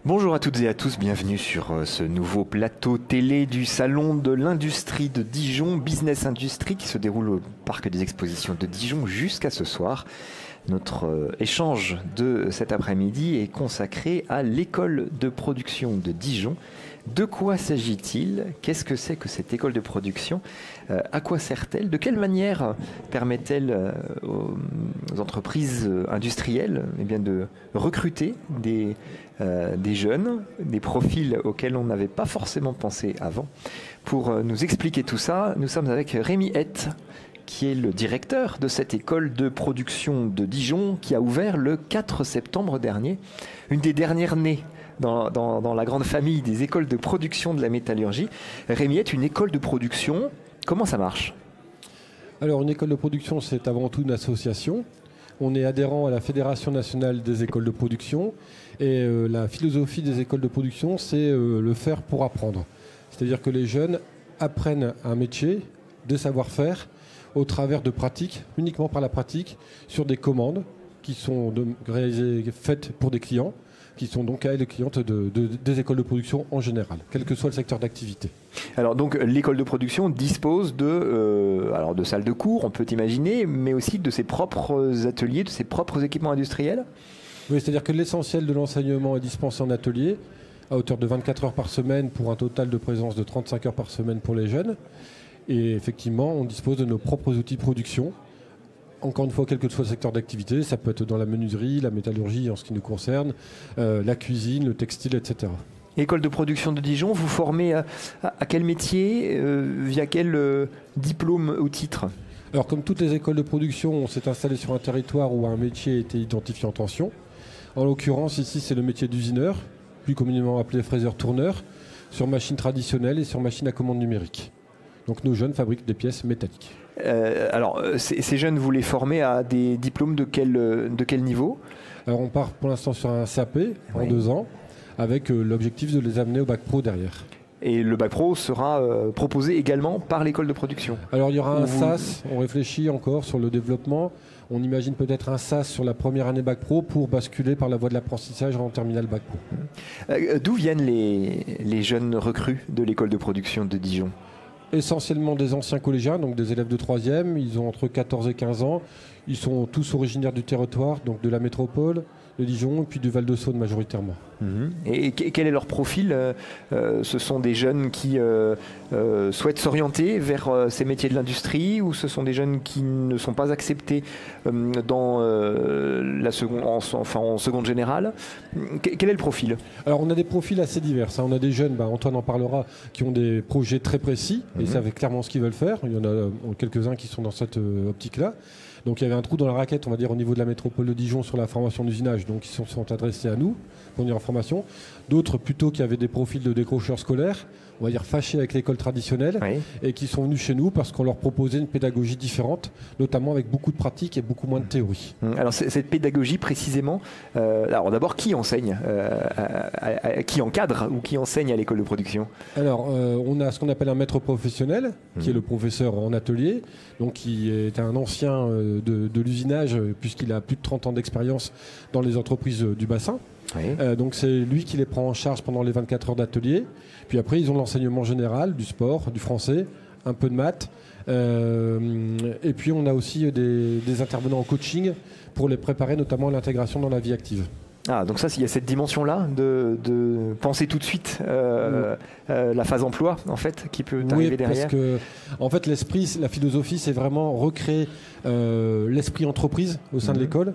Bonjour à toutes et à tous, bienvenue sur ce nouveau plateau télé du Salon de l'Industrie de Dijon, Business Industry, qui se déroule au Parc des Expositions de Dijon jusqu'à ce soir. Notre échange de cet après-midi est consacré à l'école de production de Dijon. De quoi s'agit-il? Qu'est-ce que c'est que cette école de production? À quoi sert-elle? De quelle manière permet-elle aux entreprises industrielles de recruter des jeunes, des profils auxquels on n'avait pas forcément pensé avant? Pour nous expliquer tout ça, nous sommes avec Rémi Hett, qui est le directeur de cette école de production de Dijon, qui a ouvert le 4 septembre dernier, une des dernières nées dans la grande famille des écoles de production de la métallurgie. Rémi Hett, une école de production, comment ça marche? Alors, une école de production, c'est avant tout une association. On est adhérent à la Fédération nationale des écoles de production. Et la philosophie des écoles de production, c'est le faire pour apprendre. C'est-à-dire que les jeunes apprennent un métier, des savoir-faire, au travers de pratiques, uniquement par la pratique, sur des commandes qui sont faites pour des clients, qui sont donc les clientes des écoles de production en général, quel que soit le secteur d'activité. Alors donc l'école de production dispose de salles de cours, on peut imaginer, mais aussi de ses propres ateliers, de ses propres équipements industriels? Oui, c'est-à-dire que l'essentiel de l'enseignement est dispensé en atelier, à hauteur de 24 heures par semaine, pour un total de présence de 35 heures par semaine pour les jeunes. Et effectivement, on dispose de nos propres outils de production. Encore une fois, quel que soit le secteur d'activité, ça peut être dans la menuiserie, la métallurgie en ce qui nous concerne, la cuisine, le textile, etc. École de production de Dijon, vous formez à quel métier, via quel diplôme ou titre? Alors, comme toutes les écoles de production, on s'est installé sur un territoire où un métier était identifié en tension. En l'occurrence, ici, c'est le métier d'usineur, plus communément appelé fraiseur-tourneur, sur machine traditionnelle et sur machine à commande numérique. Donc nos jeunes fabriquent des pièces métalliques. Alors, ces jeunes, vous les formez à des diplômes de quel niveau? Alors on part pour l'instant sur un CAP en 2 ans, avec l'objectif de les amener au bac pro derrière. Et le bac pro sera proposé également par l'école de production? Alors il y aura un SAS, on réfléchit encore sur le développement. On imagine peut-être un SAS sur la première année bac pro pour basculer par la voie de l'apprentissage en terminale bac pro. D'où viennent les jeunes recrues de l'école de production de Dijon? Essentiellement des anciens collégiens, donc des élèves de 3e. Ils ont entre 14 et 15 ans. Ils sont tous originaires du territoire, donc de la métropole, de Dijon et puis du Val-de-Saône majoritairement. Et quel est leur profil? Ce sont des jeunes qui souhaitent s'orienter vers ces métiers de l'industrie, ou ce sont des jeunes qui ne sont pas acceptés en seconde générale? Quel est le profil? Alors on a des profils assez divers. On a des jeunes, Antoine en parlera, qui ont des projets très précis et savent clairement ce qu'ils veulent faire. Il y en a quelques-uns qui sont dans cette optique-là. Donc il y avait un trou dans la raquette, on va dire, au niveau de la métropole de Dijon sur la formation d'usinage, donc ils sont adressés à nous pour venir en formation. D'autres plutôt qui avaient des profils de décrocheurs scolaires, on va dire fâchés avec l'école traditionnelle, et qui sont venus chez nous parce qu'on leur proposait une pédagogie différente, notamment avec beaucoup de pratique et beaucoup moins de théorie. Alors cette pédagogie précisément, alors d'abord qui enseigne, qui encadre ou qui enseigne à l'école de production? Alors on a ce qu'on appelle un maître professionnel, qui est le professeur en atelier, donc qui est un ancien de l'usinage puisqu'il a plus de 30 ans d'expérience dans les entreprises du bassin. Donc c'est lui qui les prend en charge pendant les 24 heures d'atelier. Puis après ils ont l'enseignement général, du sport, du français, un peu de maths. Et puis on a aussi des intervenants en coaching pour les préparer notamment à l'intégration dans la vie active. Ah, donc ça, il y a cette dimension-là de penser tout de suite la phase emploi, en fait, qui peut arriver derrière. Parce que, en fait, la philosophie, c'est vraiment recréer l'esprit entreprise au sein de l'école.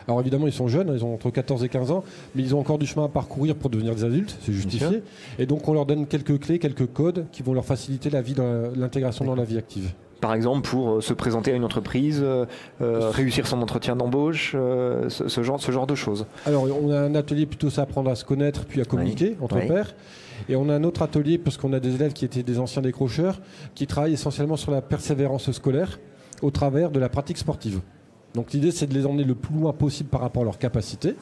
Alors évidemment, ils sont jeunes, ils ont entre 14 et 15 ans, mais ils ont encore du chemin à parcourir pour devenir des adultes, c'est justifié. Et donc on leur donne quelques clés, quelques codes qui vont leur faciliter la vie, l'intégration dans la vie active. Par exemple, pour se présenter à une entreprise, réussir son entretien d'embauche, ce genre de choses. Alors, on a un atelier plutôt ça, apprendre à se connaître, puis à communiquer entre pairs. Et on a un autre atelier, parce qu'on a des élèves qui étaient des anciens décrocheurs, qui travaillent essentiellement sur la persévérance scolaire au travers de la pratique sportive. Donc l'idée, c'est de les emmener le plus loin possible par rapport à leurs capacités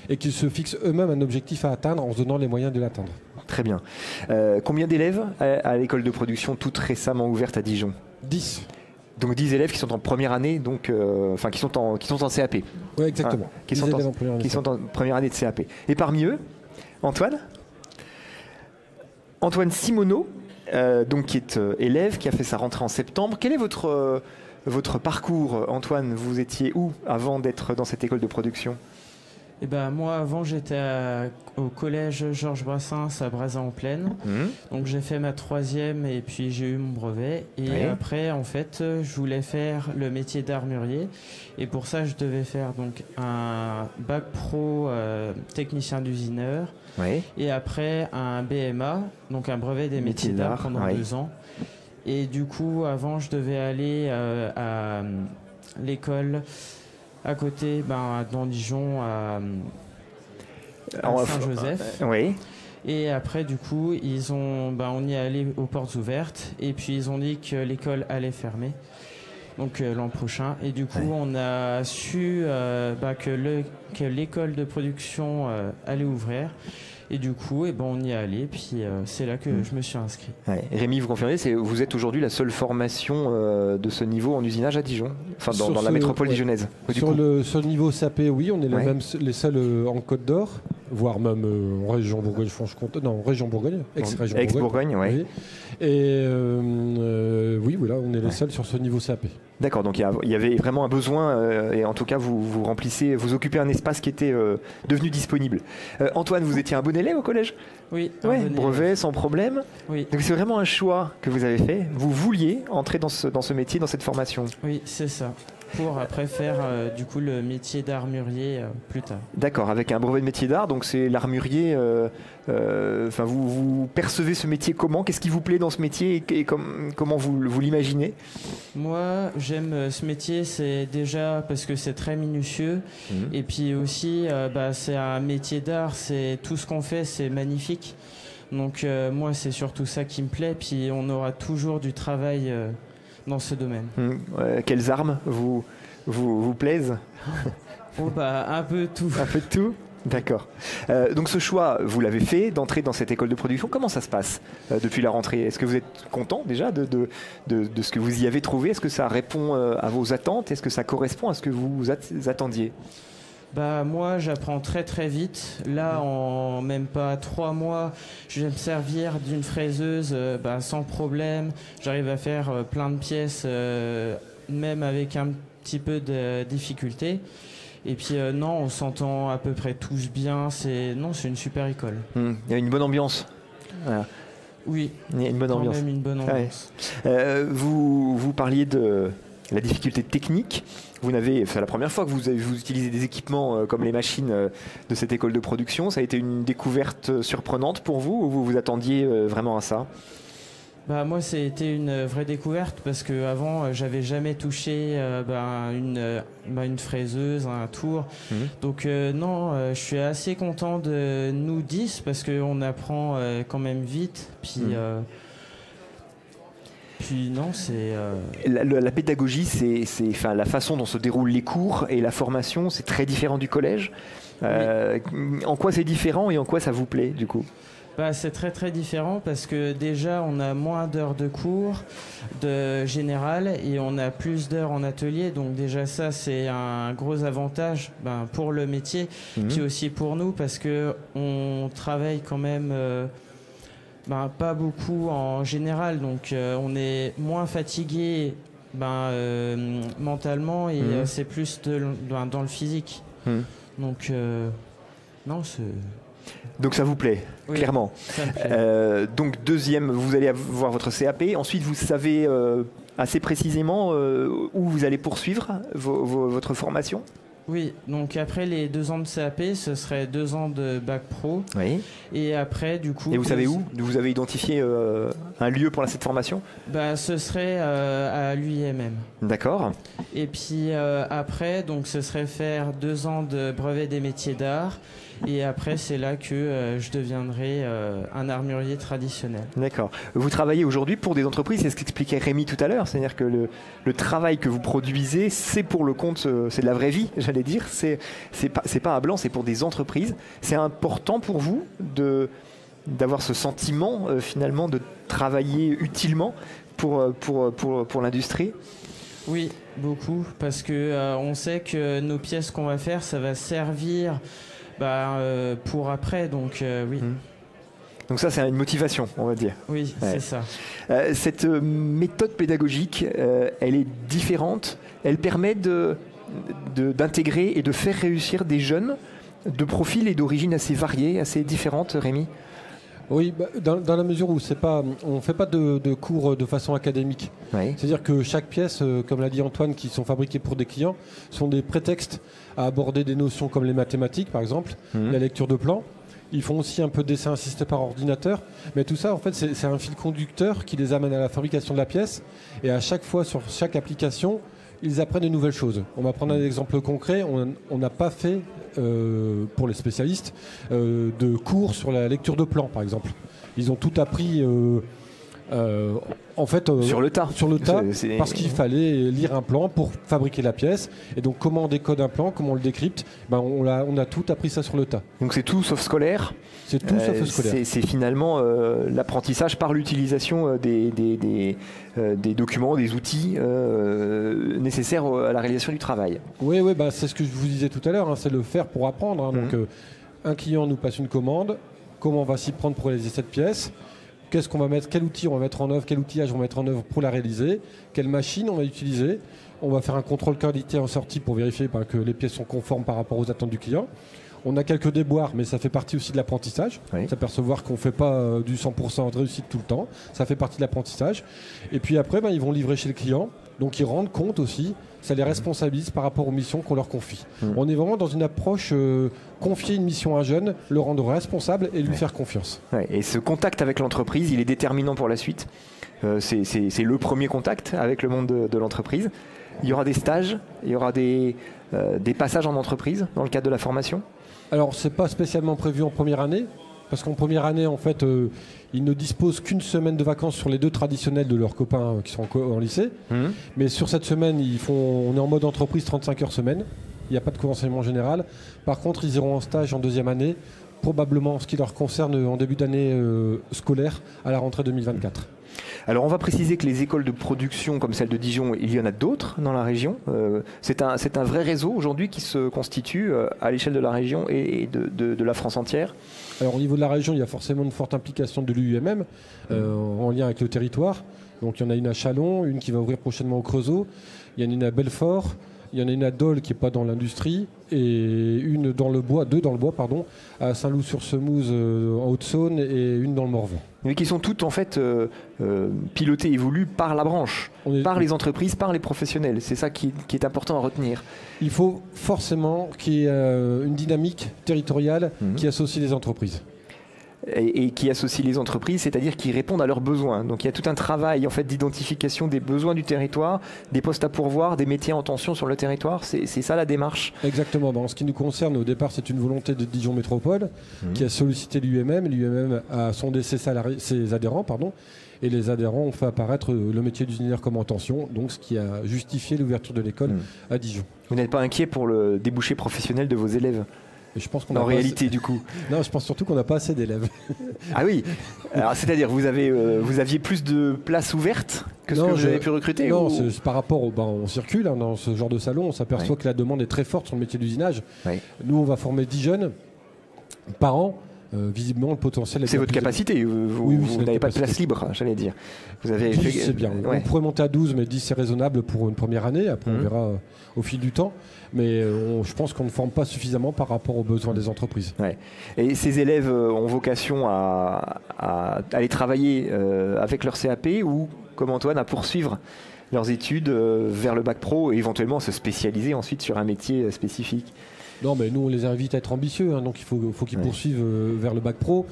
et qu'ils se fixent eux-mêmes un objectif à atteindre en se donnant les moyens de l'atteindre. Très bien. Combien d'élèves à l'école de production toute récemment ouverte à Dijon? 10. Donc 10 élèves qui sont en première année, donc, qui sont en CAP. Oui, exactement. Qui sont en première année de CAP. Et parmi eux, Antoine Simoneau, donc qui est élève, qui a fait sa rentrée en septembre. Quel est votre parcours, Antoine? Vous étiez où avant d'être dans cette école de production? Eh ben, moi, avant, j'étais au collège Georges Brassens à Brazza-en-Plaine. Donc, j'ai fait ma 3e et puis j'ai eu mon brevet. Et après, en fait, je voulais faire le métier d'armurier. Et pour ça, je devais faire donc un bac pro technicien d'usineur. Et après, un BMA, donc un brevet des métiers d'art pendant 2 ans. Et du coup, avant, je devais aller à l'école à côté, dans Dijon, à Saint-Joseph. Et après, du coup, on y est allé aux portes ouvertes. Et puis, ils ont dit que l'école allait fermer. Donc, l'an prochain. Et du coup, on a su que l'école de production allait ouvrir. Et du coup, on y est allé. Puis, c'est là que je me suis inscrit. Rémi, vous confirmez, vous êtes aujourd'hui la seule formation de ce niveau en usinage à Dijon, enfin dans la métropole dijonnaise. Sur le niveau SAP, oui, on est les seuls en Côte d'Or, voire même en région Bourgogne-Franche-Comté, non, en région Bourgogne, ex-Bourgogne, oui. Et oui, voilà, on est les seuls sur ce niveau SAP. D'accord, donc il y avait vraiment un besoin, et en tout cas vous occupez un espace qui était devenu disponible. Antoine, vous étiez un bon élève au collège? Oui. Brevet sans problème. Oui. Donc c'est vraiment un choix que vous avez fait. Vous vouliez entrer dans ce métier, dans cette formation. Oui, c'est ça. Pour après faire du coup le métier d'armurier plus tard. D'accord, avec un brevet de métier d'art, donc c'est l'armurier. Vous percevez ce métier comment? Qu'est-ce qui vous plaît dans ce métier et comment vous l'imaginez? Moi, j'aime ce métier, c'est déjà parce que c'est très minutieux. Et puis aussi, c'est un métier d'art, c'est tout ce qu'on fait, c'est magnifique. Donc moi, c'est surtout ça qui me plaît. Puis on aura toujours du travail dans ce domaine. Quelles armes vous plaisent? Un peu tout. Un peu de tout? D'accord. Donc ce choix, vous l'avez fait d'entrer dans cette école de production. Comment ça se passe depuis la rentrée? Est-ce que vous êtes content déjà de ce que vous y avez trouvé? Est-ce que ça répond à vos attentes? Est-ce que ça correspond à ce que vous attendiez? Moi, j'apprends très très vite. Là, en même pas 3 mois, je vais me servir d'une fraiseuse sans problème. J'arrive à faire plein de pièces, même avec un petit peu de difficulté. Et puis on s'entend à peu près tous bien. C'est une super école. Il y a une bonne ambiance. Voilà. Oui. Il y a une bonne ambiance. Même une bonne ambiance. Vous parliez de la difficulté technique. C'est la première fois que vous utilisez des équipements comme les machines de cette école de production. Ça a été une découverte surprenante pour vous, ou vous vous attendiez vraiment à ça? Moi, c'était une vraie découverte parce qu'avant, j'avais jamais touché une fraiseuse, un tour. Donc je suis assez content de nous 10 parce qu'on apprend quand même vite. Puis c'est... La pédagogie, la façon dont se déroulent les cours et la formation, c'est très différent du collège. En quoi c'est différent et en quoi ça vous plaît du coup? C'est très très différent parce que déjà on a moins d'heures de cours de général et on a plus d'heures en atelier, donc déjà ça c'est un gros avantage pour le métier, puis aussi pour nous parce que on travaille quand même pas beaucoup en général, donc on est moins fatigué mentalement et c'est plus dans le physique. Donc c'est... Donc ça vous plaît, clairement. Ça me plaît. Donc deuxième, vous allez avoir votre CAP. Ensuite, vous savez assez précisément où vous allez poursuivre votre formation? Oui, donc après les 2 ans de CAP, ce serait 2 ans de bac pro. Oui. Et après, du coup... Et vous savez où? Vous avez identifié un lieu pour cette formation? Ce serait à l'UIMM. D'accord. Et puis après, donc ce serait faire 2 ans de brevet des métiers d'art. Et après, c'est là que je deviendrai un armurier traditionnel. D'accord. Vous travaillez aujourd'hui pour des entreprises, c'est ce qu'expliquait Rémi tout à l'heure. C'est-à-dire que le travail que vous produisez, c'est pour le compte, c'est de la vraie vie, j'allais dire. C'est pas à blanc, c'est pour des entreprises. C'est important pour vous d'avoir ce sentiment, finalement, de travailler utilement pour l'industrie? Oui, beaucoup. Parce que on sait que nos pièces qu'on va faire, ça va servir Pour après, donc oui. Donc ça, c'est une motivation, on va dire. Oui, c'est ça. Cette méthode pédagogique, elle est différente. Elle permet d'intégrer et de faire réussir des jeunes de profils et d'origines assez variées, assez différentes, Rémi. Oui, dans la mesure où on ne fait pas de cours de façon académique. Oui. C'est-à-dire que chaque pièce, comme l'a dit Antoine, qui sont fabriquées pour des clients, sont des prétextes à aborder des notions comme les mathématiques, par exemple, la lecture de plans. Ils font aussi un peu de dessin assisté par ordinateur. Mais tout ça, en fait, c'est un fil conducteur qui les amène à la fabrication de la pièce. Et à chaque fois, sur chaque application, ils apprennent de nouvelles choses. On va prendre un exemple concret. On n'a pas fait, pour les spécialistes, de cours sur la lecture de plans, par exemple. Ils ont tout appris... sur le tas, parce qu'il fallait lire un plan pour fabriquer la pièce. Et donc, comment on décode un plan, comment on le décrypte, on a tout appris ça sur le tas. Donc, c'est tout sauf scolaire. C'est tout sauf scolaire. C'est finalement l'apprentissage par l'utilisation des documents, des outils nécessaires à la réalisation du travail. Oui, c'est ce que je vous disais tout à l'heure. Hein, c'est le faire pour apprendre. Hein. Donc, un client nous passe une commande. Comment on va s'y prendre pour réaliser cette pièce ? Qu'est-ce qu'on va mettre, quel outil on va mettre en œuvre, quel outillage on va mettre en œuvre pour la réaliser, quelle machine on va utiliser. On va faire un contrôle qualité en sortie pour vérifier que les pièces sont conformes par rapport aux attentes du client. On a quelques déboires, mais ça fait partie aussi de l'apprentissage. Oui. S'apercevoir qu'on ne fait pas du 100% de réussite tout le temps. Ça fait partie de l'apprentissage. Et puis après, ils vont livrer chez le client. Donc ils rendent compte aussi. Ça les responsabilise par rapport aux missions qu'on leur confie. On est vraiment dans une approche confier une mission à un jeune, le rendre responsable et lui faire confiance. Et ce contact avec l'entreprise, il est déterminant pour la suite. C'est le premier contact avec le monde de l'entreprise. Il y aura des stages, il y aura des passages en entreprise dans le cadre de la formation. Alors, ce n'est pas spécialement prévu en première année, parce qu'en première année, en fait, ils ne disposent qu'une semaine de vacances sur les 2 traditionnels de leurs copains qui sont en lycée. Mais sur cette semaine, on est en mode entreprise 35 heures semaine. Il n'y a pas de cours d'enseignement général. Par contre, ils iront en stage en 2e année, probablement en ce qui leur concerne en début d'année scolaire, à la rentrée 2024. Alors on va préciser que les écoles de production comme celle de Dijon, il y en a d'autres dans la région. C'est un vrai réseau aujourd'hui qui se constitue à l'échelle de la région et de la France entière. Alors au niveau de la région, il y a forcément une forte implication de l'UUMM en lien avec le territoire. Donc il y en a une à Châlons, une qui va ouvrir prochainement au Creusot, il y en a une à Belfort, il y en a une à Dole qui n'est pas dans l'industrie et une dans le bois, 2 dans le bois, pardon, à Saint-Loup-sur-Semouse en Haute-Saône et une dans le Morvan. Mais qui sont toutes en fait pilotées et voulues par la branche, par les entreprises, par les professionnels. C'est ça qui est important à retenir. Il faut forcément qu'il y ait une dynamique territoriale qui associe les entreprises. Et qui associe les entreprises, c'est-à-dire qui répondent à leurs besoins. Donc il y a tout un travail en fait d'identification des besoins du territoire, des postes à pourvoir, des métiers en tension sur le territoire. C'est ça la démarche. Exactement. En ce qui nous concerne, au départ, c'est une volonté de Dijon Métropole qui a sollicité l'UMM. L'UMM a sondé ses adhérents, et les adhérents ont fait apparaître le métier d'usinière comme en tension, donc ce qui a justifié l'ouverture de l'école à Dijon. Vous n'êtes pas inquiet pour le débouché professionnel de vos élèves ? Et je pense qu'on en réalité, du coup. Non, je pense surtout qu'on n'a pas assez d'élèves. Ah oui. Alors, c'est-à-dire, vous aviez plus de places ouvertes que ce que vous avez pu recruter ? Non, c'est par rapport on circule dans ce genre de salon, on s'aperçoit que la demande est très forte sur le métier d'usinage. Nous, on va former 10 jeunes par an. Visiblement, le potentiel est... C'est votre capacité. Vous n'avez pas de place libre, j'allais dire. Vous avez 10, c'est bien. On pourrait monter à 12, mais 10, c'est raisonnable pour une première année. Après, on verra au fil du temps. Mais je pense qu'on ne forme pas suffisamment par rapport aux besoins des entreprises. Et ces élèves ont vocation à aller travailler avec leur CAP ou, comme Antoine, à poursuivre leurs études vers le bac pro et éventuellement se spécialiser ensuite sur un métier spécifique. Non, mais nous, on les invite à être ambitieux, donc il faut qu'ils poursuivent vers le bac pro.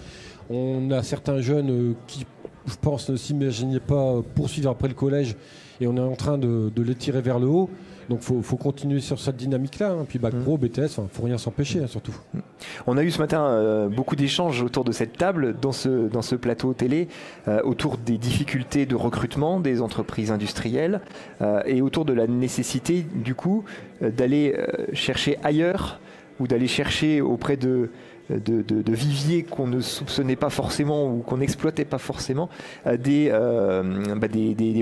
On a certains jeunes qui, je pense, ne s'imaginaient pas poursuivre après le collège et on est en train de les tirer vers le haut. Donc il faut continuer sur cette dynamique-là. Puis bac pro, BTS, il ne faut rien s'empêcher, surtout. On a eu ce matin beaucoup d'échanges autour de cette table, dans ce plateau télé, autour des difficultés de recrutement des entreprises industrielles et autour de la nécessité, du coup, d'aller chercher ailleurs ou d'aller chercher auprès de viviers qu'on ne soupçonnait pas forcément ou qu'on n'exploitait pas forcément des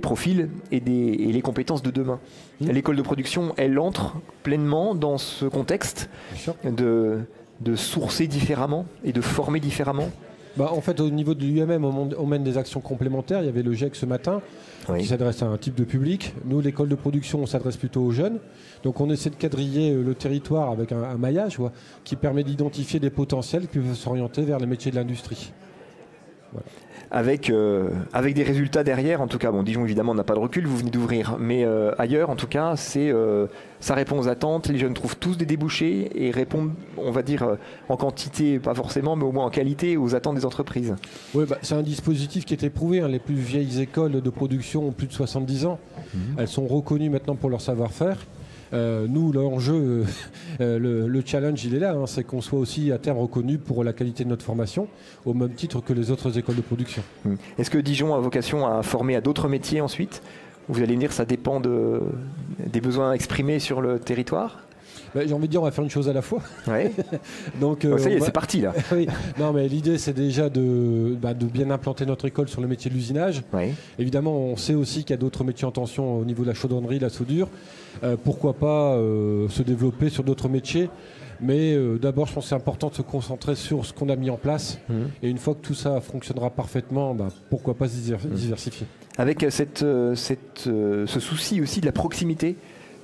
profils et les compétences de demain. L'école de production, elle entre pleinement dans ce contexte de sourcer différemment et de former différemment? En fait, au niveau de l'UMM, on mène des actions complémentaires. Il y avait le GIEC ce matin qui s'adresse à un type de public. Nous, l'école de production, on s'adresse plutôt aux jeunes. Donc on essaie de quadriller le territoire avec un maillage qui permet d'identifier des potentiels qui peuvent s'orienter vers les métiers de l'industrie. Voilà. Avec des résultats derrière, en tout cas, Dijon évidemment n'a pas de recul, vous venez d'ouvrir, mais ailleurs en tout cas, ça répond aux attentes, les jeunes trouvent tous des débouchés et répondent, on va dire, en quantité, pas forcément, mais au moins en qualité, aux attentes des entreprises. Oui, c'est un dispositif qui est éprouvé, hein. Les plus vieilles écoles de production ont plus de 70 ans, elles sont reconnues maintenant pour leur savoir-faire. Nous, l'enjeu, le challenge, il est là, hein, c'est qu'on soit aussi à terme reconnu pour la qualité de notre formation, au même titre que les autres écoles de production. Est-ce que Dijon a vocation à former à d'autres métiers ensuite? Vous allez me dire, ça dépend des besoins exprimés sur le territoire? J'ai envie de dire, on va faire une chose à la fois. Ouais. Donc, ça y est, c'est parti là. Oui. Non, mais l'idée, c'est déjà de bien implanter notre école sur le métier de l'usinage. Ouais. Évidemment, on sait aussi qu'il y a d'autres métiers en tension au niveau de la chaudronnerie, la soudure. Pourquoi pas se développer sur d'autres métiers? Mais d'abord, je pense que c'est important de se concentrer sur ce qu'on a mis en place. Et une fois que tout ça fonctionnera parfaitement, pourquoi pas se diversifier. Avec ce souci aussi de la proximité.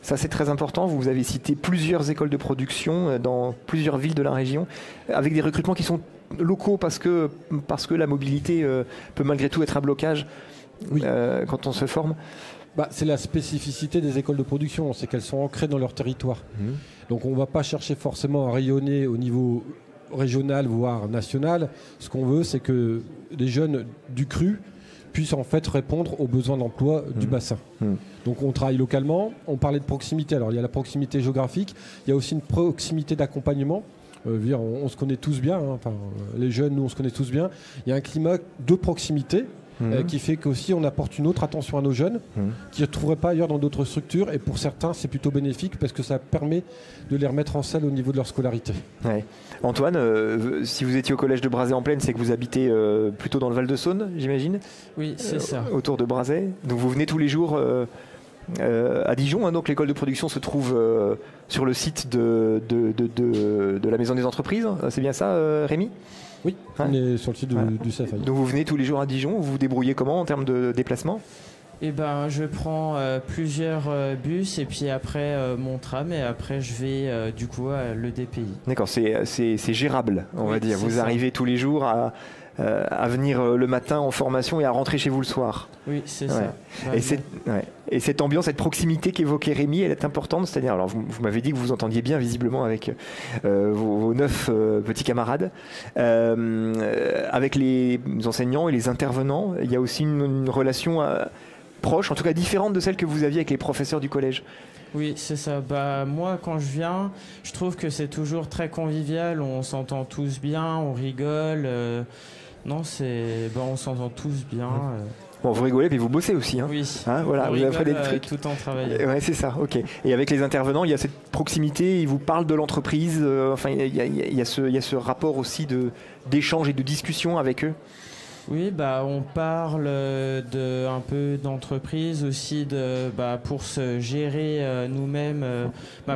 Ça, c'est très important. Vous avez cité plusieurs écoles de production dans plusieurs villes de la région, avec des recrutements qui sont locaux parce que la mobilité peut malgré tout être un blocage quand on se forme. C'est la spécificité des écoles de production, c'est qu'elles sont ancrées dans leur territoire. Donc on ne va pas chercher forcément à rayonner au niveau régional, voire national. Ce qu'on veut, c'est que les jeunes du cru puissent en fait répondre aux besoins d'emploi du bassin. Donc on travaille localement, on parlait de proximité, alors il y a la proximité géographique, il y a aussi une proximité d'accompagnement. On se connaît tous bien, hein. Les jeunes, nous on se connaît tous bien. Il y a un climat de proximité qui fait qu'aussi on apporte une autre attention à nos jeunes qui ne retrouveraient pas ailleurs dans d'autres structures, et pour certains c'est plutôt bénéfique parce que ça permet de les remettre en selle au niveau de leur scolarité. Ouais. Antoine, si vous étiez au collège de Brazay-en-Plaine, c'est que vous habitez plutôt dans le Val-de-Saône, j'imagine? Oui, c'est ça. Autour de Brazay. Donc vous venez tous les jours à Dijon, hein, donc l'école de production se trouve sur le site de la Maison des Entreprises, c'est bien ça, Rémi? Oui, on est sur le site du CFA. Donc vous venez tous les jours à Dijon, vous vous débrouillez comment en termes de déplacement? Je prends plusieurs bus et puis après mon tram, et après je vais du coup à l'EDPI. D'accord, c'est gérable, on va dire. Vous arrivez tous les jours à venir le matin en formation et à rentrer chez vous le soir. Oui, c'est ça. Et cette ambiance, cette proximité qu'évoquait Rémi, elle est importante. C'est-à-dire, alors vous m'avez dit que vous entendiez bien visiblement avec vos 9 petits camarades. Avec les enseignants et les intervenants, il y a aussi une relation proche, en tout cas différente de celle que vous aviez avec les professeurs du collège. Oui, c'est ça. Moi, quand je viens, je trouve que c'est toujours très convivial. On s'entend tous bien, on rigole. On s'entend tous bien. Bon, vous rigolez, puis vous bossez aussi. Hein. Oui. Hein, voilà, vous avez fait des trucs. Tout en travaillant. Ouais, c'est ça. Ok. Et avec les intervenants, il y a cette proximité. Ils vous parlent de l'entreprise. Il y a ce rapport aussi d'échange et de discussion avec eux. Oui, on parle un peu d'entreprise aussi, pour se gérer nous-mêmes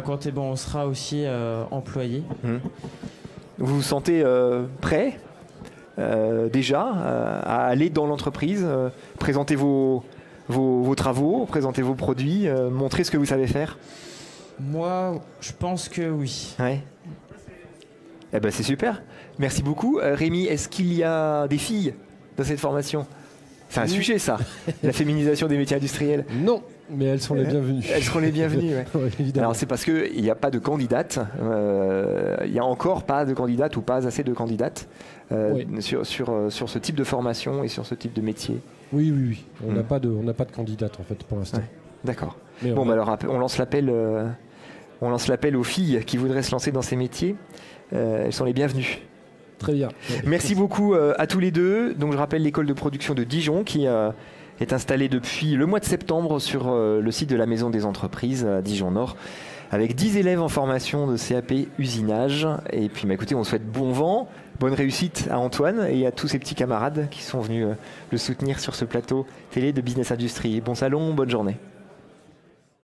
quand on sera aussi employé. Vous vous sentez prêt déjà à aller dans l'entreprise, présenter vos travaux, présenter vos produits, montrer ce que vous savez faire? Moi, je pense que oui. Ouais. C'est super. Merci beaucoup. Rémi, est-ce qu'il y a des filles dans cette formation? C'est un sujet, ça, la féminisation des métiers industriels. Non, mais elles sont les bienvenues. Elles seront les bienvenues, ouais, évidemment. Alors c'est parce qu'il n'y a pas de candidates, il n'y a encore pas de candidates ou pas assez de candidates sur ce type de formation et sur ce type de métier. Oui. On n'a pas de candidates en fait pour l'instant. Ouais. D'accord. Alors on lance l'appel aux filles qui voudraient se lancer dans ces métiers. Elles sont les bienvenues. Très bien. Merci beaucoup à tous les deux. Donc je rappelle l'école de production de Dijon qui est installée depuis le mois de septembre sur le site de la Maison des Entreprises à Dijon Nord, avec 10 élèves en formation de CAP usinage. Et puis écoutez, on souhaite bon vent, bonne réussite à Antoine et à tous ses petits camarades qui sont venus le soutenir sur ce plateau télé de Business Industrie. Bon salon, bonne journée.